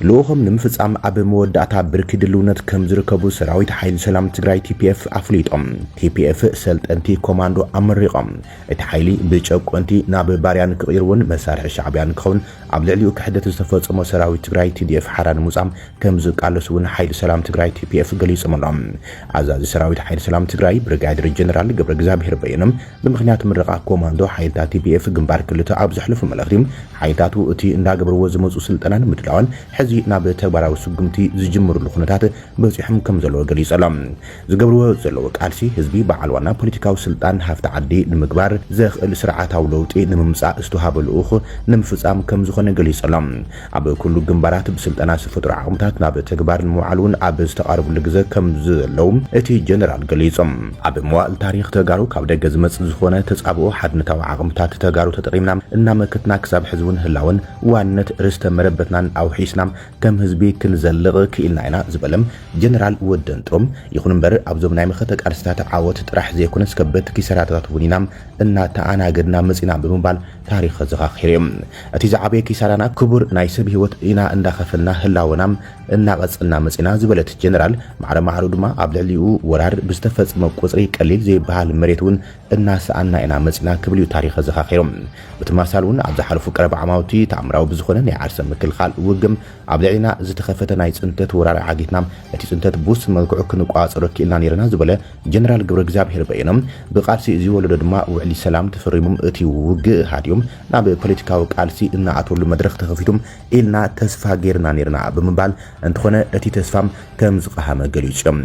لوهم نمفصام اب موداتا برك دلونت كم زركبو سراويت حيل سلام تግራይ TPF افليطم TPF سلطنتي كوماندو امريقم ات حيلي بچقونتي ناب باريان كيرون مسارح شعبيان كون ابلعليو كحدت استفصمو سراويت تግራይ TDF حران موصام كم زقالسون حيل سلام تግራይ TPF ገሊጽምሎም አዛዚ ሰራዊት حيل سلام تግራይ ብርጋዴር ጀነራል ገብረ እግዚአብሔር በየነም በመክንያት ምረቃ ኮማንዶ حيلታ TPF ግንባር ክልተ አብዝሕልፉ መልእክቲም حيلታቱ እቲ እንዳገብርዎ ዝመጹ ስልጠናን ምድላውን ሕዚ ናብ ተግባራዊ ስጉምቲ ዝጅምሩ ልኹነታት በጽሕም ከም ዘሎ ገሊጸሎም ዝገብርዎ ዘሎ ቃልሲ ህዝቢ በዓል ዋና ፖለቲካዊ ስልጣን ሃፍታ ዓዲ ንምግባር ዘኽእል ስርዓታዊ ለውጢ ንምምጻእ ዝተሃበልኡኽ ንምፍጻም ከም ዝኾነ ገሊጸሎም ኣብ ኩሉ ግንባራት ብስልጠና ዝፈጥሩ ዓቕምታት ናብ ተግባር ንምውዓልን ኣብ ዝተቃረቡሉ ግዜ ከም ዘለው እቲ ጀነራል ገሊጾም ኣብ መዋዕል ታሪኽ ተጋሩ ካብ ደገ ዝመጽእ ዝኾነ ተጻብኦ ሓድነታዊ ዓቕምታት ተጋሩ ተጠቂምና እናመከትና ክሳብ ሕዝቡን ህላውን ዋነት ርስተ መረበትናን ኣውሒስና كم هزبي كنزلغ كيلنا عنا زبلم جنرال ودنتم يكون مبر أبزم نايم خطك أرستات عوات ترح زي كونس كبت كيسرات ونينام إن تانا قدنا مسينا بمبال تاريخ زغاخيرم أتيزعبي كيسرانا كبر نايسب هوت إنا إن خفلنا هلا ونام إن غصنا مسينا زبلت جنرال معرض ما أبلعليو ورار بستفز مقصري قليل زي بحال مريتون الناس أنا إنا مسينا كبليو تاريخ زغاخيرم بتمثالون عبد حرف قرب عماوتي تعمراو بزخونن يعرس مكل خال وقم عبدالعينا زتخفت ناي صنتت ورار عاقيتنا اتي صنتت بوس ملكعو كنقاصر كيلنا نيرنا زبله جنرال ገብረ እግዚአብሔር በየነም بقالسي زي ولد دما وعلي سلام تفريمم اتي وق هاديوم ناب ፖለቲካው ቃልሲ እና አቶሉ መድረክ ተኸፊቱም ኢልና ተስፋ ጌርና ነርና በመባል እንተኾነ እቲ ተስፋም ከም ዝቀሃመ ገሊጽም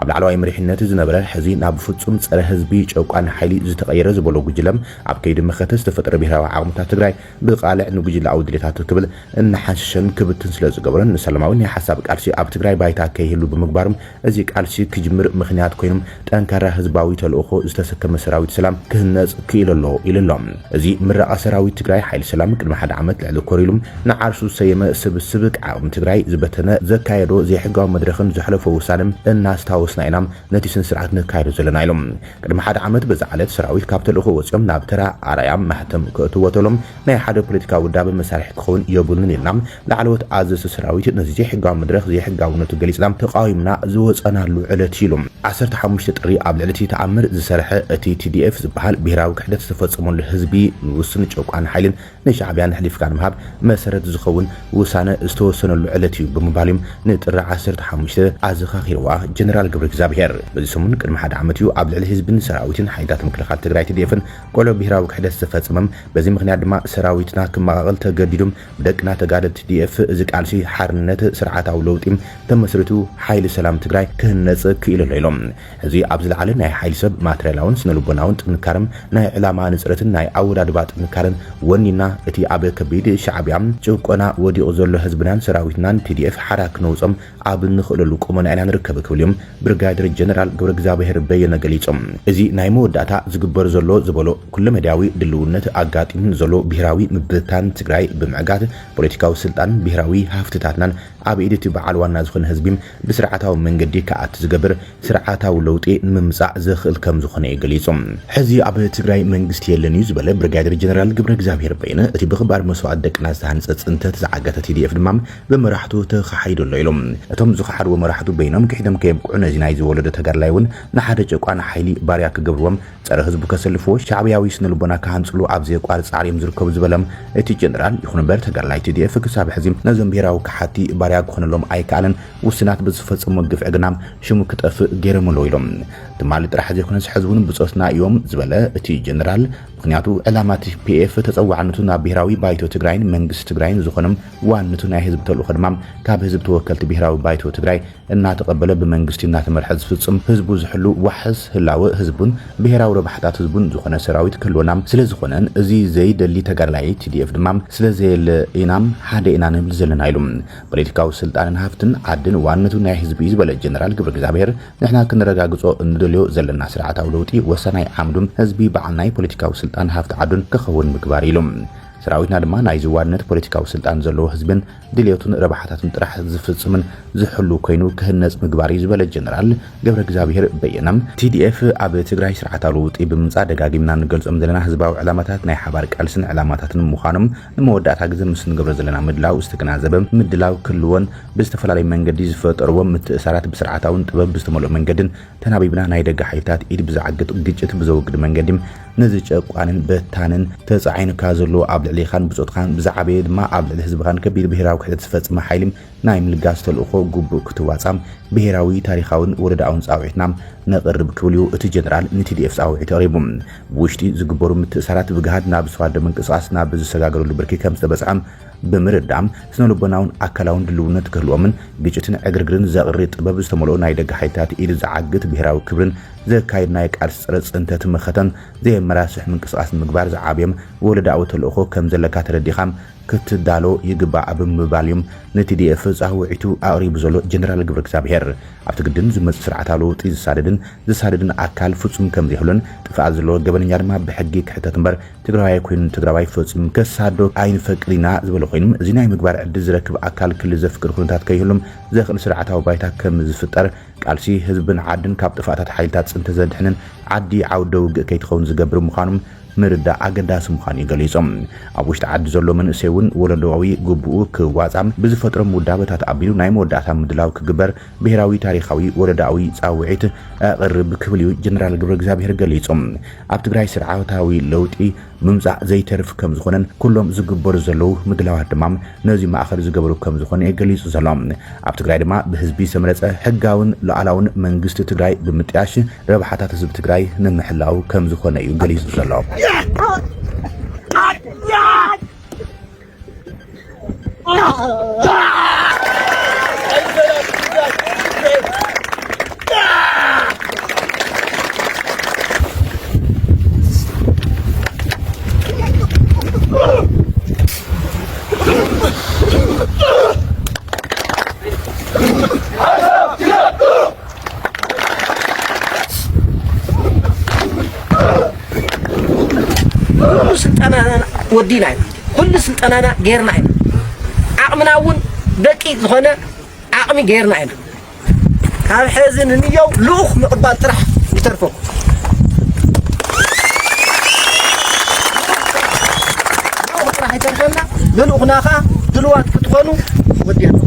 ኣብ ላዕለዋይ መሪሕነት ዝነበረ ሕዚ ናብ ፍጹም ጸረ ህዝቢ ጨቋን ሓይሊ ዝተቀየረ ዝበሎ ጉጅለም ኣብ ከይዲ መኸተ ዝተፈጠረ ብሔራዊ ዓቕምታት ትግራይ ብቃልዕ ንጉጅለ ኣውድሌታት ክብል እናሓሸን ክብትን ስለዝገበረን ሰላማዊ የሐሳብ ቃልሲ ኣብ ትግራይ ባይታ ከይህሉ በመግባርም እዚ ቃልሲ ክጅምር ምኽንያት ኮይኑም ጠንካራ ህዝባዊ ተልእኾ ዝተሰከመ ሰራዊት ሰላም ክህነጽ ክኢለሎ ኢለሎም እዚ ምረቃ ሰራዊት ትግራይ ሓይል ሰላም ቅድመ ሓደ ዓመት ልዕሊ ኮሪሉም ንዓርሱ ሰየመ ስብስብ ቃውም ትግራይ ዝበተነ ዘካየዶ ዘይሕጋዊ መድረኽን ዝሕለፈ ውሳነም እናስታወስና ኢና ነቲ ስርዓት ንካይዶ ዘለና ኢሎም ቅድመ ሓደ ዓመት በዛዓለት ሰራዊት ካብ ተልእኾ ወጽኦም ናብ ተራ ኣራያም ማህተም ክእትወተሎም ናይ ሓደ ፖለቲካዊ ውዳበ መሳርሒ ክኸውን የብሉን ኢልና ላዕለወት ኣዘዝ ሰራዊት ነዚ ዘይሕጋዊ መድረኽ ዘይሕጋውነቱ ገሊጽና ተቃዊምና ዝወጸናሉ ዕለት ኢሎም 15 ጥሪ ኣብ ልዕሊ ተኣምር ዝሰርሐ እቲ TDF ዝበሃል ብሔራዊ ክሕደት ዝተፈጸመሉ ህዝቢ ንውስን ጨቋን ሓይልን ንሻዕብያን ሕሊፍካ ንምሃብ መሰረት ዝኸውን ውሳነ ዝተወሰነሉ ዕለት እዩ ብምባልም ንጥሪ 15 ኣዘኻኺርዋ ጀነራል ገብረ እግዚአብሔር በዚ ሰሙን ቅድሚ ሓደ ዓመት እዩ ኣብ ልዕሊ ህዝብን ሰራዊትን ሓይልታት ምክልኻል ትግራይ TDFን ቆሎ ብሔራዊ ክሕደት ዝተፈጸመም በዚ ምኽንያት ድማ ሰራዊትና ክመቃቐል ተገዲዶም ብደቅና ተጋደልቲ TDF እዚ ቃልሲ ሓርነት ስርዓታዊ ለውጢም ተመስርቱ ሓይሊ ሰላም ትግራይ ክህነጽ ክኢለሎ ኢሎም እዚ ኣብ ዝለዓለ ናይ ሓይሊ ሰብ ማተርያላውን ስነልቦናውን ጥንካረም ናይ ዕላማ ንጽረትን ናይ ኣወዳድባ ጥንካረን ወኒና እቲ ኣብ ከቢድ ሻዕብያም ጭቆና ወዲቑ ዘሎ ህዝብናን ሰራዊትናን TDF ሓራክ ነውጾም ኣብ ንኽእለሉ ቁመና ኢና ንርከብ ክብልዮም ብርጋዴር ጀነራል ገብረ እግዚአብሔር በየነ ገሊጾም እዚ ናይ መወዳእታ ዝግበር ዘሎ ዝበሎ ኩሉ መዳዊ ድልውነት ኣጋጢም ዘሎ ብሔራዊ ምብታን ትግራይ ብምዕጋት ፖለቲካዊ ስልጣን ብሔራዊ ሃፍትታትናን ኣብ ኢድቲ በዓል ዋና ዝኾነ ህዝቢም ብስርዓታዊ መንገዲ ከኣት ዝገብር ስርዓታዊ ለውጢ ንምምጻእ ዝኽእል ከም ዝኾነ ገሊጾም ሕዚ ኣብ ትግራይ መንግስቲ የለን እዩ ዝበለ ብርጋዴር ጀነራል ገብረ እግዚአብሔር በየነ እቲ ብኽባር መስዋዕት ደቅና ዝተሃንጸ ጽንተት ዝዓገተ TDF ድማ ብመራሕቱ ተኻሒደሎ ኢሎም እቶም ዝኻሓድዎ መራሕቱ በይኖም ክሒዶም ከየብቅዑ ነዚ ናይ ዝወለደ ተጋድላይ እውን ንሓደ ጨቋን ሓይሊ ባርያ ክገብርዎም ጸረ ህዝቡ ከሰልፍዎ ሻዕብያዊ ስነልቦና ካሃንጽሉ ኣብ ዘይቋርጽ ዓርዮም ዝርከቡ ዝበለም እቲ ጀነራል ይኹን እምበር ተጋድላይ TDF ክሳብ ሕዚ ነዞም ብሔራዊ ካሓቲ ባርያ ክኾነሎም ኣይከኣለን ውስናት ብዝፈጸሞ ግፍዒ ግና ሽሙ ክጠፍእ ገይሮምሎ ኢሎም ትማሊ ጥራሕ ዘይኮነስ ሕዝቡን ብጾስና እዮም ዝበለ እቲ ጀነራል ምክንያቱ ዕላማ TPF ተጸዋዕነቱ ናብ ብሔራዊ ባይቶ ትግራይን መንግስቲ ትግራይን ዝኾነም ዋንነቱ ናይ ህዝብ ተልእኾ ድማ ካብ ህዝብ ተወከልቲ ብሔራዊ ባይቶ ትግራይ እናተቀበለ ብመንግስቲ እናተመርሐ ዝፍጽም ህዝቡ ዝሕሉ ዋሕስ ህላወ ህዝቡን ብሔራዊ ረባሕታት ህዝቡን ዝኾነ ሰራዊት ክህልወናም ስለዝኾነን እዚ ዘይደሊ ተጋድላይ TDF ድማ ስለዘየለ ኢናም ሓደ ኢና ንብል ዘለና ኢሎም ፖለቲካዊ ስልጣንን ሃፍትን ዓድን ዋንነቱ ናይ ህዝቢ ዝበለ ጀነራል ገብረ እግዚአብሔር ንሕና ክንረጋግጾ እንደልዮ ዘለና ስርዓታዊ ለውጢ ወሰናይ ዓምዱም ህዝቢ በዓል ናይ ፖለቲካዊ ስልጣን ሃፍት ዓዱን ክኸውን ምግባር ኢሎም ሰራዊትና ድማ ናይ ዝዋድነት ፖለቲካዊ ስልጣን ዘለዎ ህዝብን ድልየቱን ረባሓታትን ጥራሕ ዝፍጽምን ዝሕሉ ኮይኑ ክህነጽ ምግባር ዝበለ ጀነራል ገብረ እግዚአብሔር በየናም TDF ኣብ ትግራይ ስርዓታዊ ለውጢ ብምምጻእ ደጋጊምና ንገልጾም ዘለና ህዝባዊ ዕላማታት ናይ ሓባር ቃልስን ዕላማታትን ምዃኖም ንመወዳእታ ግዜ ምስ ንገብሮ ዘለና ምድላው ዝተገናዘበ ምድላው ክልዎን ብዝተፈላለዩ መንገዲ ዝፈጠርዎም ምትእሳራት ብስርዓታውን ጥበብ ብዝተመልኦ መንገድን ተናቢብና ናይ ደጋ ሓይልታት ኢድ ብዝዓግጥ ግጭት ብዘወግድ መንገዲ ነዚ ጨቋንን በታንን ተጻዒንካ ዘሎ ኣብ ልዕሊኻን ብጾትካን ብዛዕበየ ድማ ኣብ ልዕሊ ህዝብኻን ከቢድ ብሄራዊ ክሕደት ዝፈጽመ ሓይሊ ናይ ምልጋስ ተልእኾ ጉቡእ ክትዋጻም ብሄራዊ ታሪኻውን ወለዳውን ጻውዒትና ነቕርብ ክብልዩ እቲ ጀነራል ንTDF ጻውዒት ኣቕሪቡ ብውሽጢ ዝግበሩ ምትእሳራት ብግሃድ ናብ ዝተዋደ ምንቅስቓስ ናብ ዝሰጋገረሉ ብርኪ ከም ዝተበጽዐ ብምርዳም ስነልቦናውን ኣካላውን ድልውነት ክህልዎምን ግጭትን ዕግርግርን ዘቕሪ ጥበብ ዝተመልኦ ናይ ደጋ ሓይልታት ኢድ ዝዓግት ብሄራዊ ክብርን ዘካይድ ናይ ቃልሲ ፀረ ጽንተት መኸተን ዘየመራስሕ ምንቅስቓስ ምግባር ዝዓብዮም ወለዳዊ ተልእኾ ከም ዘለካ ተረዲኻም ክትዳሎ ይግባእ ብምባልዮም ንTDF ጻውዒቱ ኣቕሪቡ ዘሎ ጀነራል ገብረ እግዚአብሔር ኣብቲ ግድን ዝመጽእ ስርዓታዊ ለውጢ ዝሳደድን ኣካል ፍጹም ከም ዘይህሉን ጥፍኣት ዘለዎ ገበነኛ ድማ ብሕጊ ክሕተት እምበር ትግራዋይ ኮይኑ ትግራዋይ ፍጹም ከሳዶ ኣይንፈቅድና ዝበለ ኮይኑ እዚ ናይ ምግባር ዕድል ዝረክብ ኣካል ክልል ዘፍቅር ኩነታት ከይህሉም ዘኽእል ስርዓታዊ ባይታ ከም ዝፍጠር ቃልሲ ህዝብን ዓድን ካብ ጥፍኣታት ሓይልታት ጽንተ ዘድሕንን ዓዲ ዓውደ ውግእ ከይትኸውን ዝገብር ምዃኖም ምርዳ ኣገዳሲ ምዃኑ ገሊጾም ኣብ ውሽጢ ዓዲ ዘሎ መንእሰይ እውን ወለዳዊ ግቡኡ ክዋጻም ብዝፈጥሮም ውዳበታት ኣቢሉ ናይ መወዳእታ ምድላው ክግበር ብሄራዊ ታሪኻዊ ወለዳዊ ጻውዒት ኣቕርብ ክብልዩ ጀነራል ገብረ እግዚአብሔር ገሊጾም ኣብ ትግራይ ስርዓታዊ ለውጢ ምምጻእ ዘይተርፍ ከም ዝኾነን ኩሎም ዝግበሩ ዘለው ምድላዋት ድማ ነዚ ማእኸል ዝገበሩ ከም ዝኾነ ገሊጹ ዘሎ ኣብ ትግራይ ድማ ብህዝቢ ዝተመረጸ ሕጋውን ሉዓላውን መንግስቲ ትግራይ ብምጥያሽ ረብሓታት ህዝቢ ትግራይ ንምሕላው ከም ዝኾነ እዩ ገሊጹ ዘሎ ودينا كل سلطاننا غيرنا عقمنا ون دقيق زخونه عقمي غيرنا كاب حزن نيو لوخ مقبال طرح يترفو لوخ طرح يترفنا للوخناخا دلوات كتخونو ودينا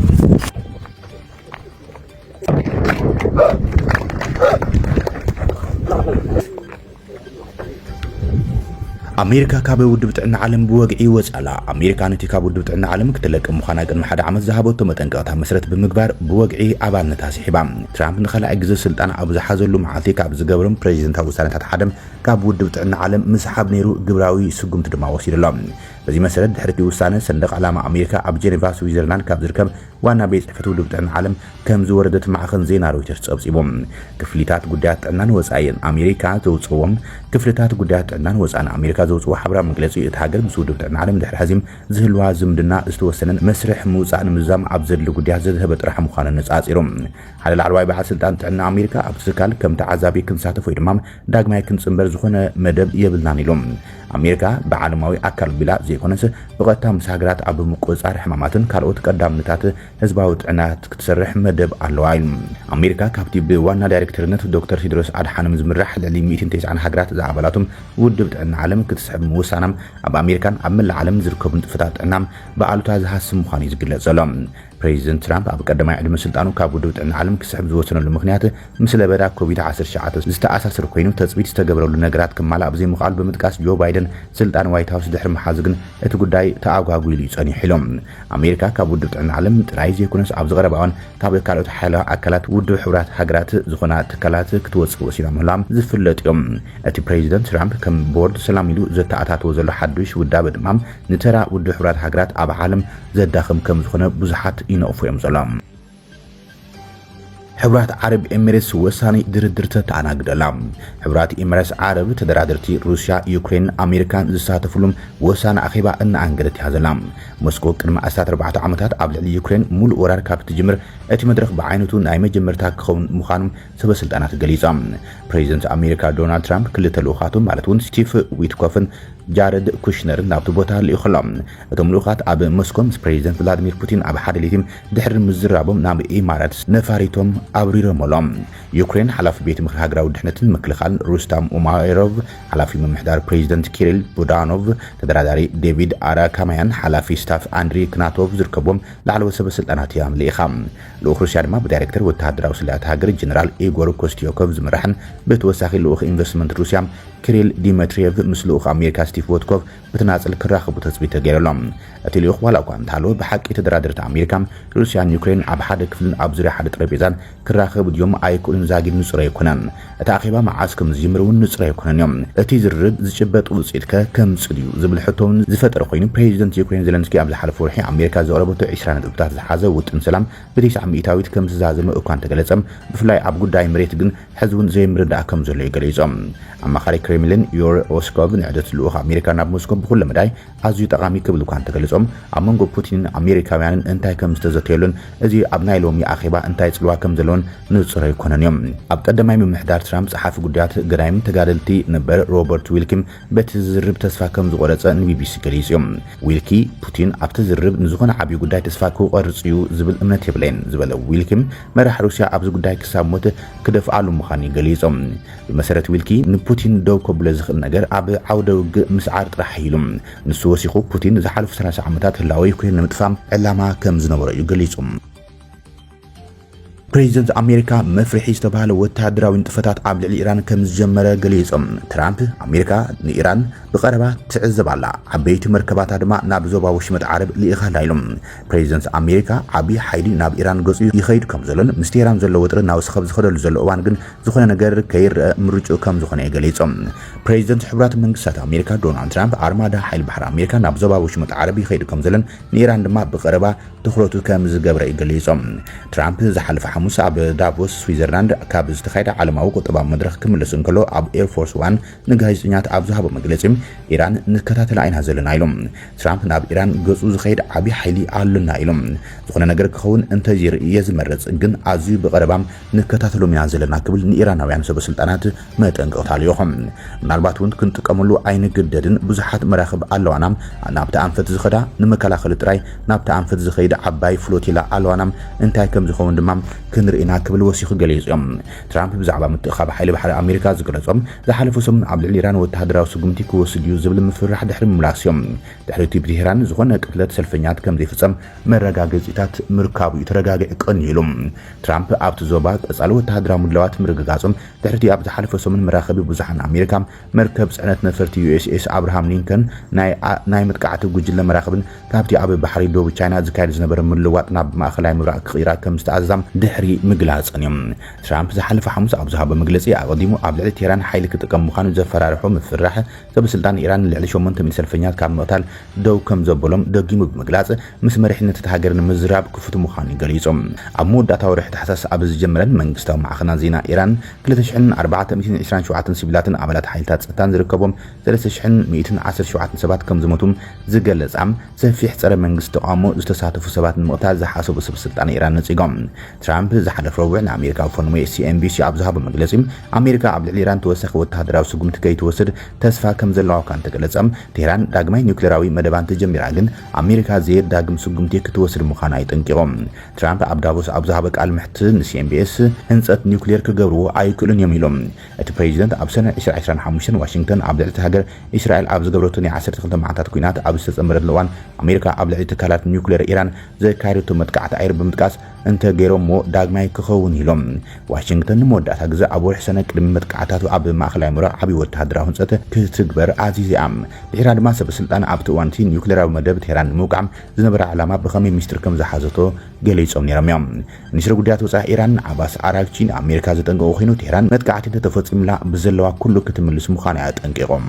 أمريكا ካብ ውድብ ጥዕና ዓለም ብወግዒ ወጻላ أمريكا ነቲ ካብ ውድብ ጥዕና ዓለም ክትለቅም ምዃና ቅድሚ ሓደ ዓመት ዝሃበቶ መጠንቀቕታ መሰረት ብምግባር ብወግዒ ኣባልነታ ሲሒባ ትራምፕ ንኻልኣይ ግዜ ስልጣን ኣብ ዝሓዘሉ መዓልቲ ካብ ዝገበሮም ፕሬዚደንታዊ ውሳነታት ሓደ ካብ ውድብ ጥዕና ዓለም ምስሓብ ነይሩ ግብራዊ ስጉምቲ ድማ ወሲድሎም በዚ መሰረት ድሕሪ ውሳነ ሰንደቕ ዓላማ ኣሜሪካ ኣብ ጀኔቫ ስዊዘርላንድ ካብ ዝርከብ ዋና ቤት ጽሕፈት ውድብ ጥዕና ዓለም ከም ዝወረደት ማዕኸን ዜና ሮይተርስ ጸብጺቦም ክፍሊታት ጉዳያት ጥዕናን ወጻኢን ኣሜሪካ ዘውጽዎም ክፍሊታት ጉዳያት ጥዕናን ወጻኢን ኣሜሪካ ዘውጽዎ ሓበራዊ መግለጺ እቲ ሃገር ምስ ውድብ ጥዕና ዓለም ድሕሪ ሕዚም ዝህልዋ ዝምድና ዝተወሰነን መስርሕ ምውጻእ ንምዛም ኣብ ዘድሊ ጉዳያት ዘዝህበ ጥራሕ ምዃኑ ነጻጺሮም ሓደ ላዕለዋይ በዓል ስልጣን ጥዕና ኣሜሪካ ኣብ ትካል ከም ተዓዛቢ ክንሳተፍ ወይ ድማ ዳግማይ ክንጽንበር ዝኾነ መደብ የብልናን ኢሎም ኣሜሪካ ብዓለማዊ ኣካል ቢላ ዘይኮነስ ብቐጥታ ምስ ሃገራት ኣብ ምቁጽጻር ሕማማትን ካልኦት ቀዳምነታት ህዝባዊ ጥዕናት ክትሰርሕ መደብ ኣለዋ ኢሉ ኣሜሪካ ካብቲ ብዋና ዳይሬክተርነት ዶክተር ቴድሮስ ኣድሓኖም ዝምራሕ ልዕሊ 190 ሃገራት ዝኣባላቶም ውድብ ጥዕና ዓለም ክትስሕብ ምውሳኖም ኣብ ኣሜሪካን ኣብ መላእ ዓለም ዝርከቡ ንጥፈታት ጥዕና ብኣሉታ ዝሃስብ ምዃኑ ዝግለጽ ዘሎ ፕሬዚደንት ትራምፕ ኣብ ቀዳማይ ዕድመ ስልጣኑ ካብ ውድብ ጥዕና ዓለም ክስሕብ ዝወሰነሉ ምክንያት ምስ ለበዳ ኮቪድ-19 ዝተኣሳሰር ኮይኑ ተጽቢት ዝተገበረሉ ነገራት ክማላእ ብዘይምኽኣሉ ብምጥቃስ ጆ ባይደን ስልጣን ዋይት ሃውስ ድሕሪ መሓዙ ግን እቲ ጉዳይ ተኣጓጉሉ ይጸኒሑ ኢሎም ኣሜሪካ ካብ ውድብ ጥዕና ዓለም ጥራይ ዘይኮነስ ኣብ ዝቐረባውን ካብ ካልኦት ሓይላዊ ኣካላት ውድብ ሕብራት ሃገራት ዝኾና ትካላት ክትወጽእ ወሲኖም ምህላም ዝፍለጥ እዮም እቲ ፕሬዚደንት ትራምፕ ከም ቦርድ ሰላም ኢሉ ዘተኣታተወ ዘሎ ሓዱሽ ውዳበ ድማ ንተራ ውድብ ሕብራት ሃገራት ኣብ ዓለም ዘዳኽም ከም ዝኾነ ብዙሓት ይነቕፉ እዮም ዘሎም حبرات عرب إمارس وساني دردرت تعناقدلا حبرات إمارس عرب تدرادرتي روسيا يوكرين أمريكان زساتفلهم وسان أخيبا أن أنقلت هذا موسكو كلمة أسات 4 عامات قبل يوكرين مول ورار كابت جمر اتي مدرخ بعينتو نايمة جمرتا كخون مخانم سبا سلطانات قليزة بريزيدنت أمريكا دونالد ترامب كل تلوخاتهم مالتون ستيف ويتكوفن جارد كوشنر نابتو بوتا ليخلام اتم لوخات اب موسكو بريزيدنت فلاديمير بوتين اب حد ليتم دحر مزرابهم ناب إمارات نفاريتهم أبرير ملام يوكرين حلف بيت مخ هاجراو دحنتن مكلخال روستام اومايروف حلفي من محضر بريزيدنت كيريل بودانوف تدراداري ديفيد آراكاميان حلفي ستاف أندري كناتوف زركبهم لعلو سبب سلطانات يام ليخام لوخ روسيا ما بدايركتور وتهدراو سلات هاجر جنرال إيغور كوستيوكوف زمرحن بتوساخي لوخ انفستمنت روسيا كيريل ديمترييف مسلوخ أمريكا ستيف ووتكوف بتناصل كراخبو تثبيت غيرلهم اتليوخ ولا كان تحلو بحق يتدرادرت أمريكا روسيا يوكرين اب حد كفلن اب زري حد طريبيزان كراخب ديوم ايكون زاغي نصره يكونن اتاخيبا معاسكم زيمرون نصره يكونن يوم اتي زرب زچبط وصيتك كم صديو زبل حتون زفطر خوين بريزيدنت يوكرين زيلنسكي اب الحلف ورحي امريكا زقربته 20 نقطات زحازه وطن سلام بتيس عميتاويت كم زازم اكوان تغلصم بفلاي اب غداي مريت ግን حزبون زي مردا كم زلو يغليصم اما خاري كريملين يور اوسكوف نعدت لوخ امريكا ناب موسكو بكل مداي ازيو تقامي كبل كان تغلصم امونغو بوتين امريكاويان انتاي كم استزتيلون ازي ابناي لومي اخيبا انتاي صلوا كم زلون نصره يكونن يوم اب قدماي من محدار ترامب صحافي غديات غرايم تغادلتي نبر روبرت ويلكيم بتزرب تسفا كم زقرص بي بي سي كليسيوم ويلكي بوتين اب تزرب نزغون عبي غداي تسفا كقرصيو زبل امنت يبلين زبل ويلكيم مرح روسيا اب غداي كساموت كدف علو مخاني غليصم بمسرت ويلكي نبوتين دو كوبل زخل نجر اب عودو مسعار طرحيلم نسو وسيخو بوتين زحالف 30 عامات هلاوي كوين متفام علما كم زنبره يغليصم بريزيدنت أمريكا مفرحي استبهال وتهدراو انتفتات عبل إيران كم زجمرة قليصم ترامب أمريكا لإيران بقربة تعزب على عبيت مركبات هدما ناب زوبا وشمت عرب لإخال لايلم بريزيدنت أمريكا عبي حيلي ناب إيران قصي يخيد كم زلن مستيران زلو وطر ناوس خبز خدل زلو وانقن زخونا نقر كير مرجو كم زخونا قليصم بريزيدنت حبرات منقسات أمريكا دونالد ترامب أرمادا حيل بحر أمريكا ناب زوبا وشمت عرب يخيد كم زلن نيران دما بقربة تخلطو كم زقبر قليصم ترامب زحلف حموس اب دافوس سويزرلاند كاب استخايده علماو قطبا مدرخ كملس انكلو اب اير فورس 1 نغايزنيات اب زهب مغلصيم ايران نكتاتل عين هزلنا ايلوم ترامب ناب ايران غصو زخيد ابي حيلي علنا ايلوم زخونه نغر كخون انت زير يزمرص ግን አዝዩ በቀረባም ንከታተሉ ሚያንዘለና ክብል ንኢራናውያን ሰበስልጣናት መጠንቀውታል ይሆም ምናልባት ወንት ክንጥቀመሉ አይነ ግደድን ብዙሓት መራኸብ ኣለዋናም ናብታ አንፈት ዝኸዳ ንመከላኸል ጥራይ ናብታ አንፈት ዝኸይድ ዓባይ ፍሎቲላ ኣለዋናም እንታይ ከም ዝኸውን ድማም ክንርኢና ክብል ወሲኹ ገሊጾም ትራምፕ ብዛዕባ ምትኻብ ሓይሊ ባሕሪ ኣሜሪካ ዝገለጾም ዝሓለፉ ሰሙን ኣብ ልዕሊ ኢራን ወተሃደራዊ ስጉምቲ ክወስድ እዩ ዝብል ምፍራሕ ድሕሪ ምምላስዮም ድሕሪ ብቴህራን ዝኾነ ቅትለት ሰልፈኛት ከም ዘይፍጸም መረጋገፂታት ምርካቡ ተረጋጊዕ ቀኒሎም ትራምፕ ኣብቲ ዞባ ቀጻሊ ወተሃደራዊ ምድላዋት ምርግጋጾም ድሕሪ ኣብ ዝሓለፈ ሰሙን መራኸቢ ብዙሓን ኣሜሪካ መርከብ ጽዕነት ነፈርቲ ዩኤስኤስ አብርሃም ሊንከን ናይ መጥቃዕቲ ጉጅለ መራኸብን ካብቲ ኣብ ባሕሪ ደቡብ ቻይና ዝካየድ ዝነበረ ምልዋጥ ናብ ማእኸላይ ምብራቕ ክቕይራ ከም ዝተኣዛም ድሕሪ ምግላጽን እዮም ትራምፕ ዝሓለፈ ሐሙስ ኣብ ዝሃበ መግለጺ ኣቀዲሙ ኣብ ልዕሊ ቴህራን ሓይሊ ክጥቀም ምዃኑ ዘፈራርሖ ምፍራሕ ሰበስልጣን ኢራን ልዕሊ 800 ሰልፈኛት ካብ ምቕታል ደው ከም ዘበሎም ደጊሙ ብምግላጽ ምስ መሪሕነት ሃገር ንምዝራብ ክፍቱ ምዃኑ ገሊጾም ኣብ መወዳእታ ወርሒ ታሕሳስ ኣብ ዝጀመረን መንግስታዊ ማዕኸናት ዜና ኢራን 2427 ሲቪላትን ኣባላት ሓይልታት ጸጥታን ዝርከቦም 3117 ሰባት ከም ዝሞቱም ዝገለጻም ሰፊሕ ጸረ መንግስቲ ተቃውሞ ዝተሳተፉ ሰባት ንምቕታል ዝሓሰቡ ሰበስልጣን ኢራን ነጺጎም ትራምፕ ዝሓለፈ ረቡዕ ንኣሜሪካ ፎን ወይ ሲኤንቢሲ ኣብ ዝሃበ መግለጺ ኣሜሪካ ኣብ ልዕሊ ኢራን ተወሳኺ ወተሃደራዊ ስጉምቲ ከይትወስድ ተስፋ ከም ዘለዋ ካን ተገለጸም ቴህራን ዳግማይ ኒውክሌራዊ መደባን ተጀሚራ ግን ኣሜሪካ ዘይ ዳግም ስጉምቲ ክትወስድ ምዃና ይጠንቂቖም ትራምፕ ኣብ ዳቮስ ኣብ ዝሃበ ቃል ምሕት ንሲኤንቢኤስ ህንጸት ኒውክሌር ክገብርዎ ኣይክእሉን እዮም ኢሎም እቲ ፕሬዚደንት ኣብ ሰነ 2025 ዋሽንግተን ኣብ ልዕሊ ሃገር እስራኤል ኣብ ዝገብረቶ ናይ 12 መዓልታት ኩናት ኣብ ዝተጸመረሉ እዋን ኣሜሪካ ኣብ ልዕሊ ትካላት ኒውክሌር ኢራን ዘካየደቶ መጥቃዕቲ ኣየር ብምጥቃስ እንተ ገይሮሞ ዳግማይ ክኸውን ኢሎም ዋሽንግተን ንመወዳእታ ግዜ ኣብ ወርሒ ሰነ ቅድሚ መጥቃዕታቱ ኣብ ማእኸላይ ምብራቕ ዓብዪ ወተሃደራዊ ህንጸት ክትግበር ኣዚዝያ ድሕሪ ድማ ሰበስልጣን ኣብቲ እዋንቲ ኒውክሌራዊ መደብ ቴህራን ንምውቃዕ ዝነበረ ዕላማ ብኸመይ ሚስጥር ከም ዝሓዘቶ ገሊጾም ነይሮም እዮም ሚኒስትር ጉዳያት ወፃኢ ኢራን ዓባስ አራግቺ ኣሜሪካ ዘጠንቀቑ ኮይኑ ቴህራን መጥቃዕቲ እንተተፈጺሙላ ብዘለዋ ኩሉ ክትምልስ ምዃና ጠንቂቖም